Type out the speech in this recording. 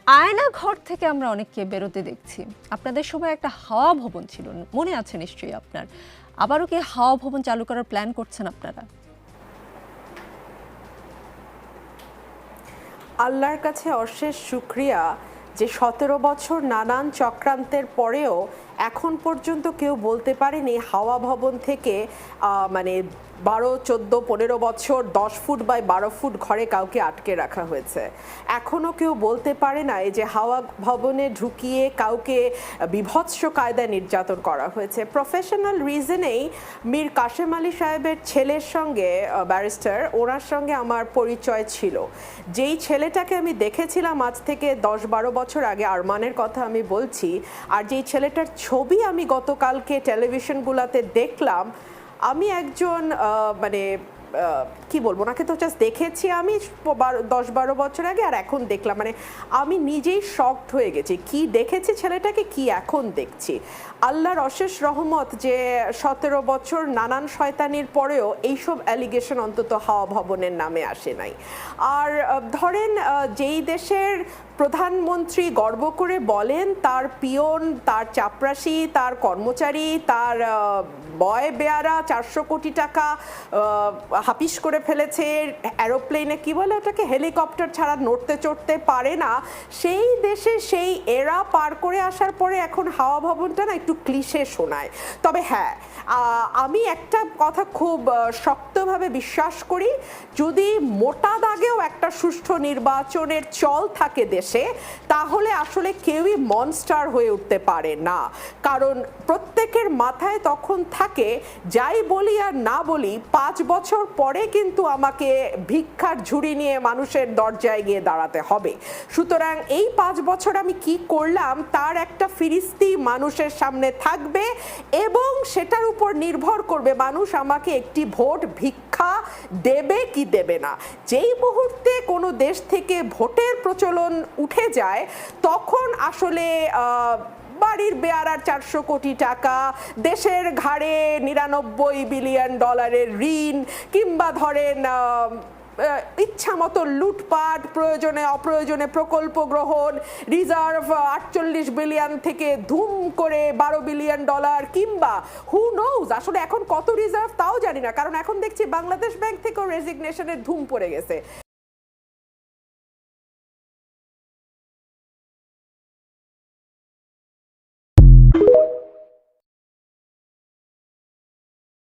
আয়না ঘর থেকে আমরা অনেককে বেরোতে দেখছি। আপনাদের সময় একটা হাওয়া ভবন ছিল, মনে আছে নিশ্চয়ই আপনার। আবারও কি হাওয়া ভবন চালু করার প্ল্যান করছেন আপনারা? আল্লাহর কাছে অশেষ শুকরিয়া যে 17 বছর নানান চক্রান্তের পরেও এখন পর্যন্ত কেউ বলতে পারেনি হাওয়া ভবন থেকে মানে 12, 14, 15 বছর 10 ফুট বাই 12 ফুট ঘরে কাউকে আটকে রাখা হয়েছে। এখনও কেউ বলতে পারে না এই যে হাওয়া ভবনে ঢুকিয়ে কাউকে বিভৎস কায়দায় নির্যাতন করা হয়েছে। প্রফেশনাল রিজনেই মীর কাশেম আলী সাহেবের ছেলের সঙ্গে, ব্যারিস্টার, ওনার সঙ্গে আমার পরিচয় ছিল। যেই ছেলেটাকে আমি দেখেছিলাম আজ থেকে 10-12 বছর আগে, আরমানের কথা আমি বলছি, আর যেই ছেলেটার ছবি আমি গতকালকে টেলিভিশনগুলোতে দেখলাম, আমি একজন মানে কি বলবো, ওনাকে তো জাস্ট দেখেছি আমি 10-12 বছর আগে, আর এখন দেখলাম, মানে আমি নিজেই শকড হয়ে গেছি। কি দেখেছি ছেলেটাকে, কি এখন দেখছি। আল্লাহর অশেষ রহমত যে 17 বছর নানান শয়তানির পরেও এইসব অ্যালিগেশন অন্তত হাওয়া ভবনের নামে আসে নাই। আর ধরেন যেই দেশের প্রধানমন্ত্রী গর্ব করে বলেন তার পিয়ন, তার চাপরাশি, তার কর্মচারী, তার বয় বেয়ারা 400 কোটি টাকা হাপিস করে ফেলেছে, অ্যারোপ্লেনে কি বলে ওটাকে, হেলিকপ্টার ছাড়া নড়তে চড়তে পারে না, সেই দেশে সেই এরা পার করে আসার পরে এখন হাওয়া ভবনটা না একটু ক্লিশে শোনায়। তবে হ্যাঁ, আমি একটা কথা খুব শক্তভাবে বিশ্বাস করি, যদি মোটা দাগেও একটা সুষ্ঠু নির্বাচনের চল থাকে দেশে, তাহলে আসলে কেউই মনস্টার হয়ে উঠতে পারে না। কারণ প্রত্যেকের মাথায় তখন থাকে, যাই বলি আর না বলি 5 বছর পরে কিন্তু আমাকে ভিক্ষার ঝুড়ি নিয়ে মানুষের দরজায় গিয়ে দাঁড়াতে হবে। সুতরাং এই 5 বছর আমি কি করলাম তার একটা ফিরিস্তি মানুষের সামনে থাকবে, এবং সেটার উপর নির্ভর করবে মানুষ আমাকে একটি ভোট ভিক্ষা দেবে কি দেবে না। যেই মুহূর্তে কোনো দেশ থেকে ভোটের প্রচলন উঠে যায়, তখন আসলে বাড়ির বেয়ারার 400 কোটি টাকা, দেশের ঘাড়ে 99 বিলিয়ন ডলারের ঋণ, কিংবা ধরেন ইচ্ছা মতো লুটপাট, প্রয়োজনে অপ্রয়োজনে প্রকল্প গ্রহণ, রিজার্ভ 48 বিলিয়ন থেকে ধুম করে 12 বিলিয়ন ডলার, কিংবা হু নোজ আসলে এখন কত রিজার্ভ তাও জানি না, কারণ এখন দেখছি বাংলাদেশ ব্যাংক থেকেও রেজিগনেশনের ধুম পড়ে গেছে।